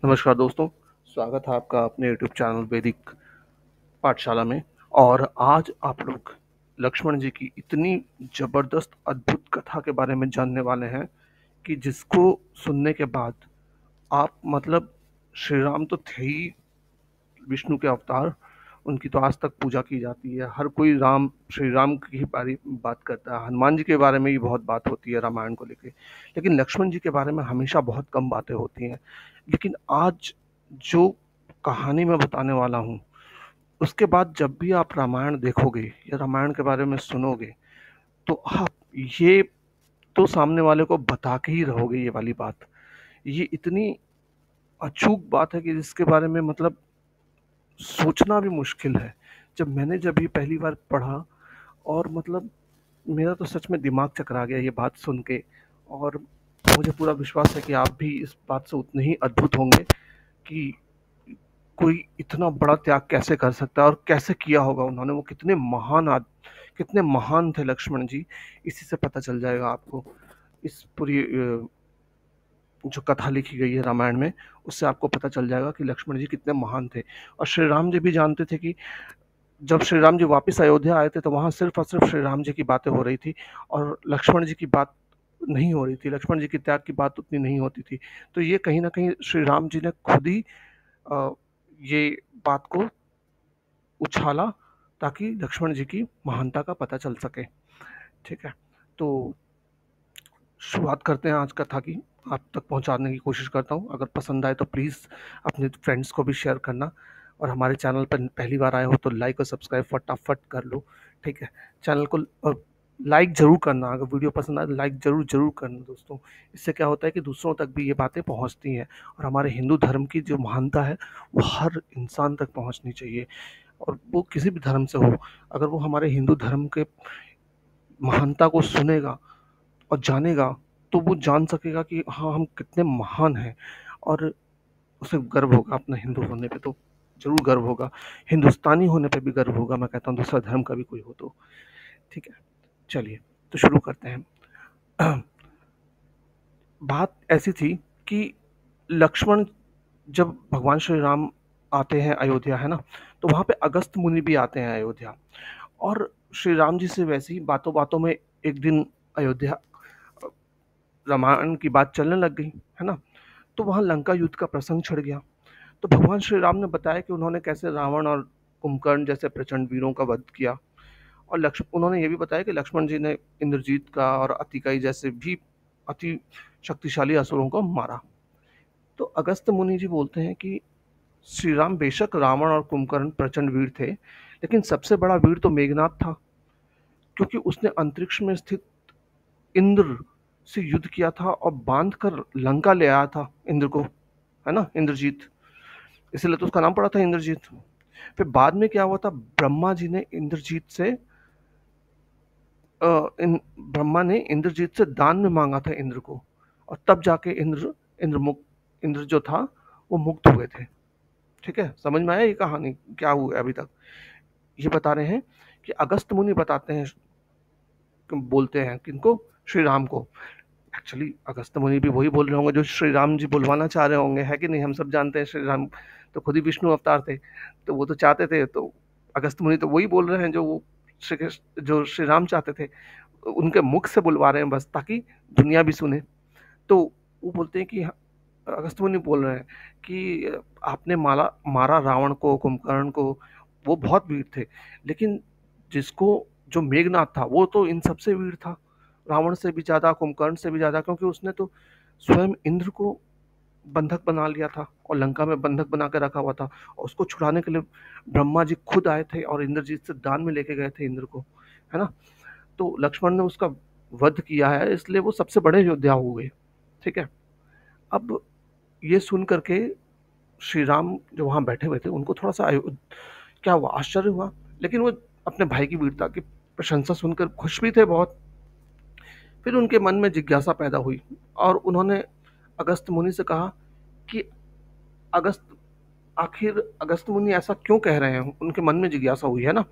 नमस्कार दोस्तों, स्वागत है आपका अपने यूट्यूब चैनल वैदिक पाठशाला में। और आज आप लोग लक्ष्मण जी की इतनी ज़बरदस्त अद्भुत कथा के बारे में जानने वाले हैं कि जिसको सुनने के बाद आप मतलब श्री राम तो थे ही विष्णु के अवतार, उनकी तो आज तक पूजा की जाती है। हर कोई राम श्री राम की ही बारी बात करता है। हनुमान जी के बारे में भी बहुत बात होती है रामायण को लेके, लेकिन लक्ष्मण जी के बारे में हमेशा बहुत कम बातें होती हैं। लेकिन आज जो कहानी मैं बताने वाला हूँ, उसके बाद जब भी आप रामायण देखोगे या रामायण के बारे में सुनोगे, तो आप ये तो सामने वाले को बता के ही रहोगे। ये वाली बात, ये इतनी अचूक बात है कि जिसके बारे में मतलब सोचना भी मुश्किल है। जब ये पहली बार पढ़ा, और मतलब मेरा तो सच में दिमाग चकरा गया ये बात सुन के। और मुझे पूरा विश्वास है कि आप भी इस बात से उतने ही अद्भुत होंगे कि कोई इतना बड़ा त्याग कैसे कर सकता है और कैसे किया होगा उन्होंने। वो कितने महान थे लक्ष्मण जी, इसी से पता चल जाएगा आपको। इस पूरी जो कथा लिखी गई है रामायण में, उससे आपको पता चल जाएगा कि लक्ष्मण जी कितने महान थे। और श्री राम जी भी जानते थे कि जब श्री राम जी वापस अयोध्या आए थे तो वहाँ सिर्फ और सिर्फ श्री राम जी की बातें हो रही थी, और लक्ष्मण जी की बात नहीं हो रही थी। लक्ष्मण जी की त्याग की बात उतनी नहीं होती थी। तो ये कहीं ना कहीं श्री राम जी ने खुद ही अ, ये बात को उछाला, ताकि लक्ष्मण जी की महानता का पता चल सके। ठीक है, तो शुरुआत करते हैं आज कथा की। आप तक पहुंचाने की कोशिश करता हूं। अगर पसंद आए तो प्लीज़ अपने फ्रेंड्स को भी शेयर करना, और हमारे चैनल पर पहली बार आए हो तो लाइक और सब्सक्राइब फटाफट कर लो। ठीक है, चैनल को लाइक ज़रूर करना। अगर वीडियो पसंद आए तो लाइक ज़रूर ज़रूर करना दोस्तों। इससे क्या होता है कि दूसरों तक भी ये बातें पहुंचती हैं, और हमारे हिंदू धर्म की जो महानता है वो हर इंसान तक पहुंचनी चाहिए। और वो किसी भी धर्म से हो, अगर वो हमारे हिंदू धर्म के महानता को सुनेगा और जानेगा, तो वो जान सकेगा कि हाँ, हम कितने महान हैं। और उसे गर्व होगा अपना हिंदू होने पे, तो जरूर गर्व होगा। हिंदुस्तानी होने पे भी गर्व होगा, मैं कहता हूँ दूसरा धर्म का भी कोई हो तो। ठीक है, चलिए तो शुरू करते हैं। बात ऐसी थी कि लक्ष्मण, जब भगवान श्री राम आते हैं अयोध्या, है ना, तो वहाँ पे अगस्त मुनि भी आते हैं अयोध्या। और श्री राम जी से वैसे ही बातों बातों में एक दिन अयोध्या रामायण की बात चलने लग गई, है ना। तो वहाँ लंका युद्ध का प्रसंग छिड़ गया। तो भगवान श्री राम ने बताया कि उन्होंने कैसे रावण और कुंभकर्ण जैसे प्रचंड वीरों का वध किया। और उन्होंने ये भी बताया कि लक्ष्मण जी ने इंद्रजीत का और अतिकाई जैसे भी अति शक्तिशाली असुरों को मारा। तो अगस्त मुनि जी बोलते हैं कि श्री राम बेशक रावण और कुंभकर्ण प्रचंड वीर थे, लेकिन सबसे बड़ा वीर तो मेघनाथ था, क्योंकि उसने अंतरिक्ष में स्थित इंद्र से युद्ध किया था और बांध कर लंका ले आया था इंद्र को, है ना, इंद्रजीत। इसलिए तो उसका नाम पड़ा था इंद्रजीत। फिर बाद में क्या हुआ था, ब्रह्मा जी ने इंद्रजीत से ब्रह्मा ने इंद्रजीत से दान में मांगा था इंद्र को, और तब जाके इंद्र जो था वो मुक्त हुए थे। ठीक है, समझ में आया ये कहानी क्या हुआ है अभी तक। ये बता रहे हैं कि अगस्त मुनि बताते हैं, बोलते हैं किनको, श्री राम को। एक्चुअली अगस्त मुनि भी वही बोल रहे होंगे जो श्री राम जी बुलवाना चाह रहे होंगे, है कि नहीं। हम सब जानते हैं श्री राम तो खुद ही विष्णु अवतार थे, तो वो तो चाहते थे। तो अगस्त मुनि तो वही बोल रहे हैं जो वो जो श्री राम चाहते थे, उनके मुख से बुलवा रहे हैं बस, ताकि दुनिया भी सुने। तो वो बोलते हैं कि अगस्त मुनि बोल रहे हैं कि आपने मारा रावण को, कुंभकर्ण को, वो बहुत वीर थे, लेकिन जिसको जो मेघनाथ था वो तो इन सबसे वीर था, रावण से भी ज्यादा, कुंभकर्ण से भी ज्यादा, क्योंकि उसने तो स्वयं इंद्र को बंधक बना लिया था और लंका में बंधक बना के रखा हुआ था। और उसको छुड़ाने के लिए ब्रह्मा जी खुद आए थे और इंद्रजीत से दान में लेके गए थे इंद्र को, है ना। तो लक्ष्मण ने उसका वध किया है, इसलिए वो सबसे बड़े योद्धा हुए। ठीक है, अब ये सुन करके श्री राम जो वहां बैठे हुए थे उनको थोड़ा सा क्या हुआ, आश्चर्य हुआ। लेकिन वो अपने भाई की वीरता की प्रशंसा सुनकर खुश भी थे बहुत। फिर उनके मन में जिज्ञासा पैदा हुई, और उन्होंने अगस्त मुनि से कहा कि अगस्त आखिर अगस्त मुनि ऐसा क्यों कह रहे हैं। उनके मन में जिज्ञासा हुई, है ना।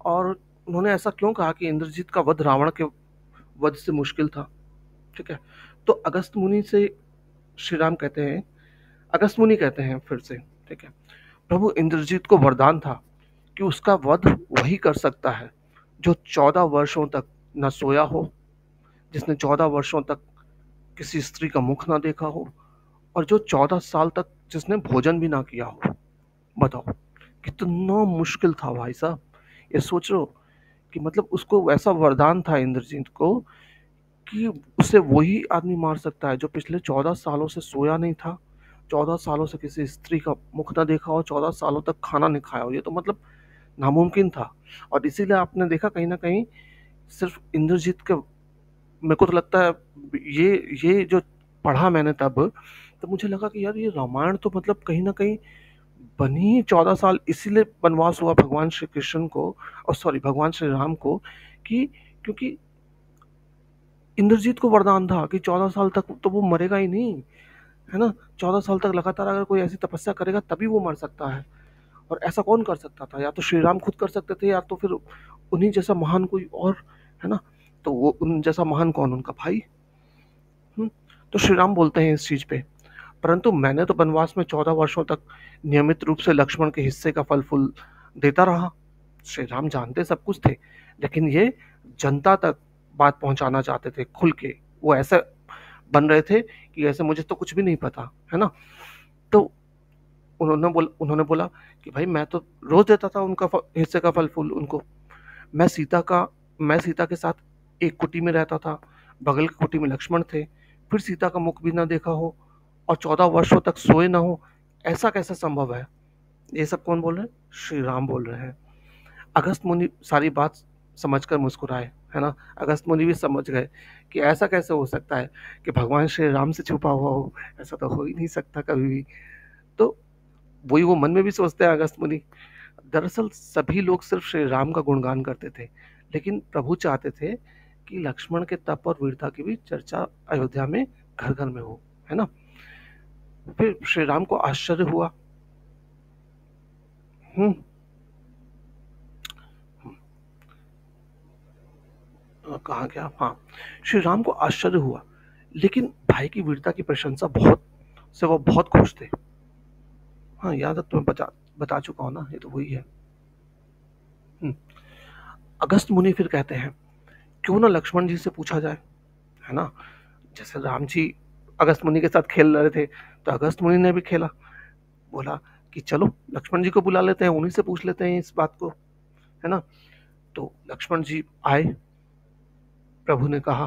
और उन्होंने ऐसा क्यों कहा कि इंद्रजीत का वध रावण के वध से मुश्किल था। ठीक है, तो अगस्त मुनि से श्री राम कहते हैं, अगस्त मुनि कहते हैं फिर से, ठीक है, प्रभु इंद्रजीत को वरदान था कि उसका वध वही कर सकता है जो 14 वर्षों तक न सोया हो, जिसने 14 वर्षों तक किसी स्त्री का मुख ना देखा हो, और जो 14 साल तक जिसने भोजन भी ना किया हो। बताओ कितना मुश्किल था भाई साहब। ये सोच रहे हो कि मतलब उसको वैसा वरदान था इंद्रजीत को कि उसे वही आदमी मार सकता है जो पिछले 14 सालों से सोया नहीं था, 14 सालों से किसी स्त्री का मुख ना देखा हो, 14 सालों तक खाना नहीं खाया हो। ये तो मतलब नामुमकिन था। और इसीलिए आपने देखा कहीं ना कहीं सिर्फ इंद्रजीत के, मेरे को तो लगता है ये जो पढ़ा मैंने तब, तो मुझे लगा कि यार ये रामायण तो मतलब कहीं ना कहीं बनी ही 14 साल इसीलिए वनवास हुआ भगवान श्री कृष्ण को, और सॉरी भगवान श्री राम को, कि क्योंकि इंद्रजीत को वरदान था कि 14 साल तक तो वो मरेगा ही नहीं, है ना। 14 साल तक लगातार अगर कोई ऐसी तपस्या करेगा तभी वो मर सकता है। और ऐसा कौन कर सकता था? या तो श्री राम खुद कर सकते थे, या तो फिर उन्हीं जैसा महान कोई और, है ना। तो वो उन जैसा महान कौन? उनका भाई। हम्म। तो श्री राम बोलते हैं इस चीज पे, परंतु मैंने तो वनवास में 14 वर्षों तक नियमित रूप से लक्ष्मण के हिस्से का फल फूल देता रहा। श्री राम जानते सब कुछ थे, लेकिन ये जनता तक बात पहुंचाना चाहते थे खुल के। वो ऐसे बन रहे थे कि ऐसे मुझे तो कुछ भी नहीं पता, है ना। तो उन्होंने बोला कि भाई मैं तो रोज देता था उनका हिस्से का फल फूल उनको। मैं सीता का मैं सीता के साथ एक कुटी में रहता था, बगल की कुटी में लक्ष्मण थे, फिर सीता का मुख भी ना देखा हो और 14 वर्षों तक सोए ना हो, ऐसा कैसे संभव है? ये सब कौन बोल रहे हैं? श्री राम बोल रहे हैं। अगस्त मुनि सारी बात समझकर मुस्कुराए, है ना। अगस्त मुनि भी समझ गए कि ऐसा कैसे हो सकता है कि भगवान श्री राम से छुपा हुआ हो, ऐसा तो हो ही नहीं सकता कभी भी। तो वही वो मन में भी सोचते हैं अगस्त मुनि। दरअसल सभी लोग सिर्फ श्री राम का गुणगान करते थे, लेकिन प्रभु चाहते थे कि लक्ष्मण के तप और वीरता की भी चर्चा अयोध्या में घर घर में हो, है ना। फिर श्री राम को आश्चर्य हुआ। हम्म। कहाँ गया? हाँ, श्री राम को आश्चर्य हुआ, लेकिन भाई की वीरता की प्रशंसा वो बहुत खुश थे। हाँ, याद है तुम्हें, बता चुका हूँ ना, ये तो वही है। हम्म। अगस्त मुनि फिर कहते हैं, क्यों ना लक्ष्मण जी से पूछा जाए, है ना। जैसे राम जी अगस्त मुनि के साथ खेल रहे थे, तो अगस्त मुनि ने भी खेला। बोला कि चलो लक्ष्मण जी को बुला लेते हैं, उन्हीं से पूछ लेते हैं इस बात को, है ना। तो लक्ष्मण जी आए। प्रभु ने कहा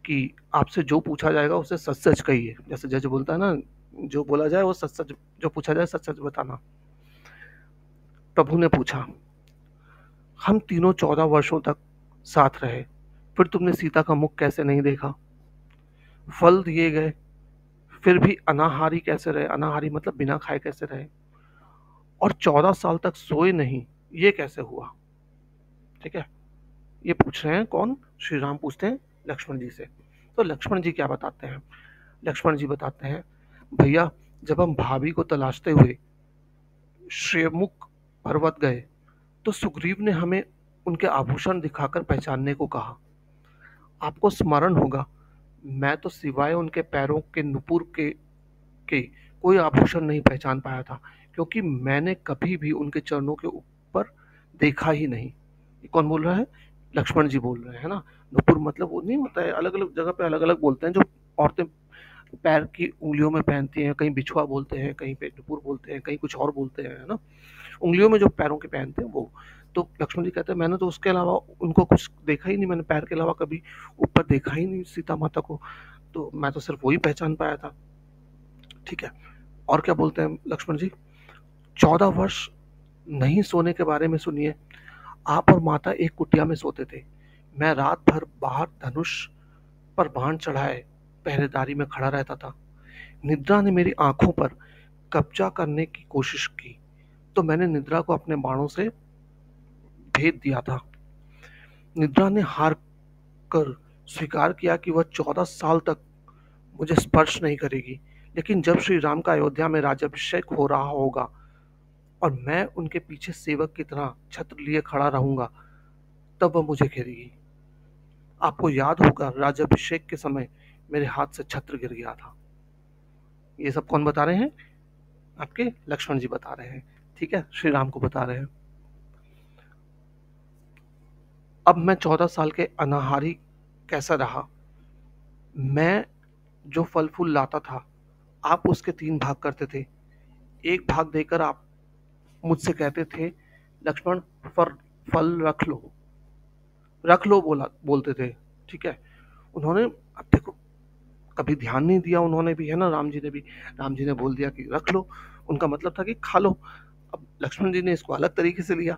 कि आपसे जो पूछा जाएगा उसे सच सच कहिए। जैसे जज बोलता है ना, जो बोला जाए वो सच सच, जो पूछा जाए सच सच बताना। प्रभु ने पूछा, हम तीनों 14 वर्षों तक साथ रहे, फिर तुमने सीता का मुख कैसे नहीं देखा? फल दिए गए, फिर भी अनाहारी कैसे रहे? अनाहारी मतलब बिना खाए कैसे रहे? और 14 साल तक सोए नहीं, ये कैसे हुआ? ठीक है, ये पूछ रहे हैं कौन? श्री राम पूछते हैं लक्ष्मण जी से। तो लक्ष्मण जी क्या बताते हैं? लक्ष्मण जी बताते हैं, भैया जब हम भाभी को तलाशते हुए श्रेमुख पर्वत गए, तो सुग्रीव ने हमें उनके आभूषण दिखाकर पहचानने को कहा। आपको स्मरण होगा, मैं तो सिवाय उनके पैरों के नुपुर के कोई आभूषण नहीं पहचान पाया था, क्योंकि मैंने कभी भी उनके चरणों के ऊपर देखा ही नहीं। ये कौन बोल रहा है? लक्ष्मण जी बोल रहे हैं ना। नुपुर मतलब वो नहीं होता है, अलग अलग जगह पे अलग अलग बोलते हैं, जो औरतें पैर की उंगलियों में पहनती हैं। कहीं बिछुआ बोलते हैं, कहीं पे नुपुर बोलते हैं, कहीं कुछ और बोलते हैं, है ना। उंगलियों में जो पैरों के पहनते हैं वो। तो लक्ष्मण जी कहते हैं, मैंने तो उसके अलावा उनको कुछ देखा ही नहीं, मैंने पैर के अलावा कभी ऊपर देखा ही नहीं सीता माता को, तो मैं तो सिर्फ वही पहचान पाया था। ठीक है, और क्या बोलते हैं लक्ष्मण जी? 14 वर्ष नहीं सोने के बारे में सुनिए। आप और माता एक कुटिया में सोते थे, मैं रात भर बाहर धनुष पर बाण चढ़ाए पहरेदारी में खड़ा रहता था। निद्रा ने मेरी आंखों पर कब्जा करने की कोशिश की, तो मैंने निद्रा को अपने बाणों से भेद दिया था। निद्रा ने हार कर स्वीकार किया कि वह 14 साल तक मुझे स्पर्श नहीं करेगी, लेकिन जब श्री राम का अयोध्या में राज्याभिषेक हो रहा होगा और मैं उनके पीछे सेवक की तरह छत्र लिए खड़ा रहूंगा, तब वह मुझे घेरेगी। आपको याद होगा राज्याभिषेक के समय मेरे हाथ से छत्र गिर गया था। ये सब कौन बता रहे हैं? आपके लक्ष्मण जी बता रहे हैं, ठीक है, श्री राम को बता रहे हैं। अब मैं 14 साल के अनाहारी कैसा रहा। मैं जो फल फूल लाता था, आप उसके 3 भाग करते थे। एक भाग देकर आप मुझसे कहते थे, लक्ष्मण फल फल रख लो बोलते थे, ठीक है। उन्होंने, अब देखो, कभी ध्यान नहीं दिया उन्होंने भी, है ना, राम जी ने बोल दिया कि रख लो, उनका मतलब था कि खा लो। अब लक्ष्मण जी ने इसको अलग तरीके से लिया,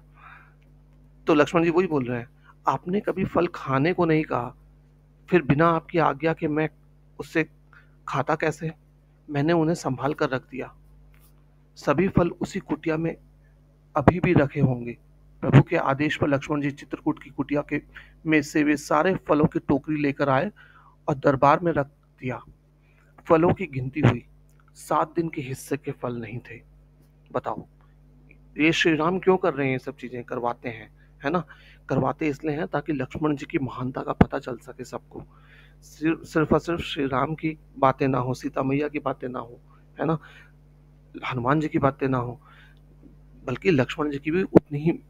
तो लक्ष्मण जी वही बोल रहे हैं, आपने कभी फल खाने को नहीं कहा, फिर बिना आपकी आज्ञा के मैं उससे खाता कैसे। मैंने उन्हें संभाल कर रख दिया, सभी फल उसी कुटिया में अभी भी रखे होंगे। प्रभु के आदेश पर लक्ष्मण जी चित्रकूट की कुटिया के में से वे सारे फलों की टोकरी लेकर आए और दरबार में रख दिया। फलों की गिनती हुई, 7 दिन के हिस्से के फल नहीं थे। बताओ, ये श्री राम क्यों कर रहे हैं, ये सब चीजें करवाते हैं, है ना। करवाते इसलिए हैं ताकि लक्ष्मण जी की महानता का पता चल सके सबको। सिर्फ और सिर्फ श्री राम की बातें ना हो, सीता मैया की बातें ना हो, है ना, हनुमान जी की बातें ना हो, बल्कि लक्ष्मण जी की भी उतनी ही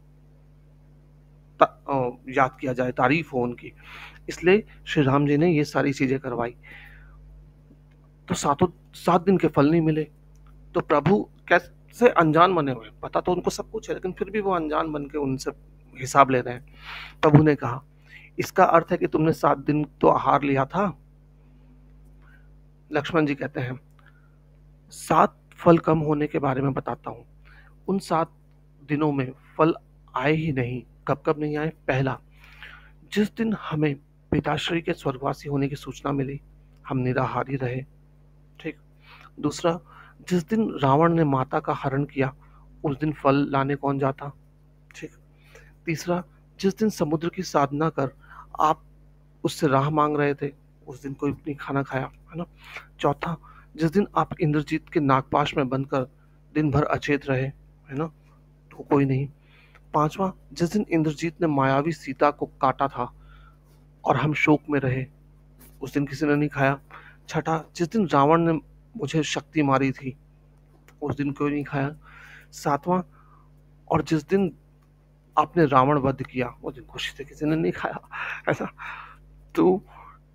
याद किया जाए, तारीफ हो उनकी। इसलिए श्री राम जी ने ये सारी चीजें करवाई। तो 7 दिन के फल नहीं मिले, तो प्रभु कैसे अनजान बने हुए, पता तो उनको सब कुछ है, लेकिन फिर भी वो अनजान बन के उनसे हिसाब ले रहे हैं। प्रभु ने कहा, इसका अर्थ है कि तुमने 7 दिन तो आहार लिया था। लक्ष्मण जी कहते हैं, 7 फल कम होने के बारे में बताता हूँ। उन 7 दिनों में फल आए ही नहीं। कब कब नहीं आए। पहला, जिस दिन हमें पिताश्री के स्वर्गवासी होने की सूचना मिली, हम निराहारी रहे, ठीक। दूसरा, जिस दिन रावण ने माता का हरण किया, उस दिन फल लाने कौन जाता, ठीक। तीसरा, जिस दिन समुद्र की साधना कर आप उससे राह मांग रहे थे, उस दिन कोई नहीं खाना खाया, है ना। चौथा, जिस दिन आप इंद्रजीत के नागपाश में बनकर दिन भर अचेत रहे, है ना, तो कोई नहीं। पांचवा, जिस दिन इंद्रजीत ने मायावी सीता को काटा था और हम शोक में रहे, उस दिन किसी ने नहीं खाया। छठा, जिस दिन रावण ने मुझे शक्ति मारी थी, उस दिन कोई नहीं खाया। सातवां, और जिस दिन आपने रावण वध किया, उस दिन खुशी से किसी ने नहीं खाया, ऐसा। तो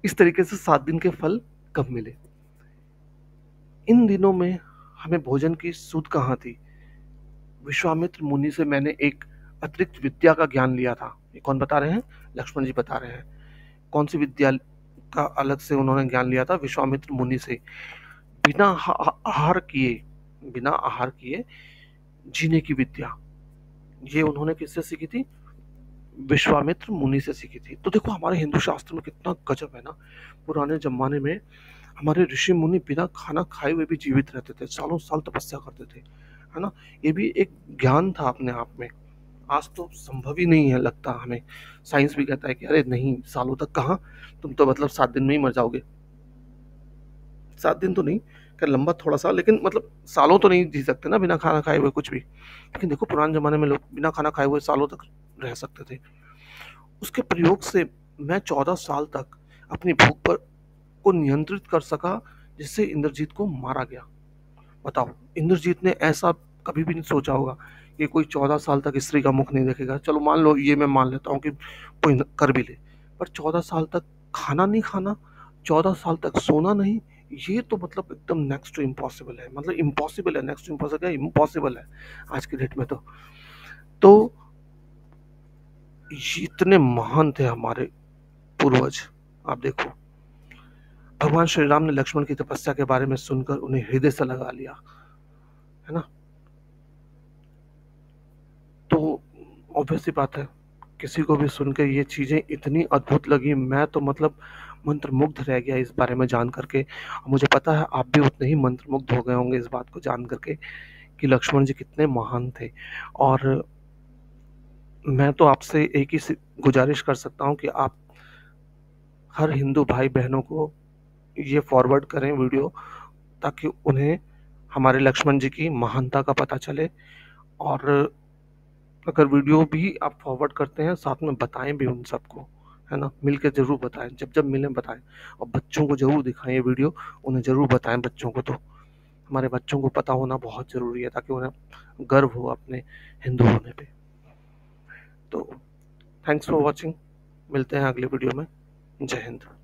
इस तरीके से 7 दिन के फल कब मिले। इन दिनों में हमें भोजन की सुध कहाँ थी। विश्वामित्र मुनि से मैंने एक अतिरिक्त विद्या का ज्ञान लिया था। ये कौन बता रहे हैं, लक्ष्मण जी बता रहे हैं। कौन सी विद्या का अलग से उन्होंने ज्ञान लिया था, विश्वामित्र मुनि से। बिना बिना आहार किए जीने की विद्या, ये उन्होंने किससे सीखी थी, विश्वामित्र मुनि से सीखी थी। तो देखो हमारे हिंदू शास्त्र में कितना गजब है ना। पुराने जमाने में हमारे ऋषि मुनि बिना खाना खाए हुए भी जीवित रहते थे, सालों साल तपस्या करते थे, है ना। ये भी एक ज्ञान था अपने आप में। आज तो संभव ही नहीं है लगता हमें। साइंस भी कहता है कि अरे नहीं, सालों तक कहाँ, तुम तो मतलब 7 दिन में ही मर जाओगे। 7 दिन तो नहीं, क्या लंबा थोड़ा सा, लेकिन मतलब सालों तो नहीं जी सकते ना बिना खाना खाए हुए कुछ भी। लेकिन देखो पुराने जमाने में लोग बिना खाना खाए हुए सालों तक रह सकते थे। उसके प्रयोग से मैं 14 साल तक अपनी भूख पर को नियंत्रित कर सका, जिससे इंद्रजीत को मारा गया। बताओ, इंद्रजीत ने ऐसा कभी भी नहीं सोचा होगा कि कोई 14 साल तक स्त्री का मुख नहीं देखेगा। चलो मान लो, ये मैं मान लेता हूँ कि कोई कर भी ले, पर 14 साल तक खाना नहीं खाना, 14 साल तक सोना नहीं, ये तो मतलब एकदम नेक्स्ट टू इम्पॉसिबल है। मतलब इम्पॉसिबल है, नेक्स्ट टू इम्पॉसिबल है, इम्पॉसिबल है आज के डेट में। तो ये इतने महान थे हमारे पूर्वज। आप देखो, भगवान श्री राम ने लक्ष्मण की तपस्या के बारे में सुनकर उन्हें हृदय से लगा लिया, है ना। तो ऑब्वियस सी बात है, किसी को भी सुनकर ये चीजें इतनी अद्भुत लगी, मैं तो मतलब मंत्रमुग्ध रह गया इस बारे में जान करके। मुझे पता है आप भी उतने ही मंत्रमुग्ध हो गए होंगे इस बात को जान करके कि लक्ष्मण जी कितने महान थे। और मैं तो आपसे एक ही गुजारिश कर सकता हूँ कि आप हर हिंदू भाई बहनों को ये फॉरवर्ड करें वीडियो, ताकि उन्हें हमारे लक्ष्मण जी की महानता का पता चले। और अगर वीडियो भी आप फॉरवर्ड करते हैं, साथ में बताएं भी उन सबको, है ना, मिलकर जरूर बताएं, जब जब मिलें बताएं। और बच्चों को जरूर दिखाएं ये वीडियो, उन्हें जरूर बताएं बच्चों को। तो हमारे बच्चों को पता होना बहुत ज़रूरी है, ताकि उन्हें गर्व हो अपने हिंदू होने पे। तो थैंक्स फॉर वॉचिंग, मिलते हैं अगले वीडियो में। जय हिंद।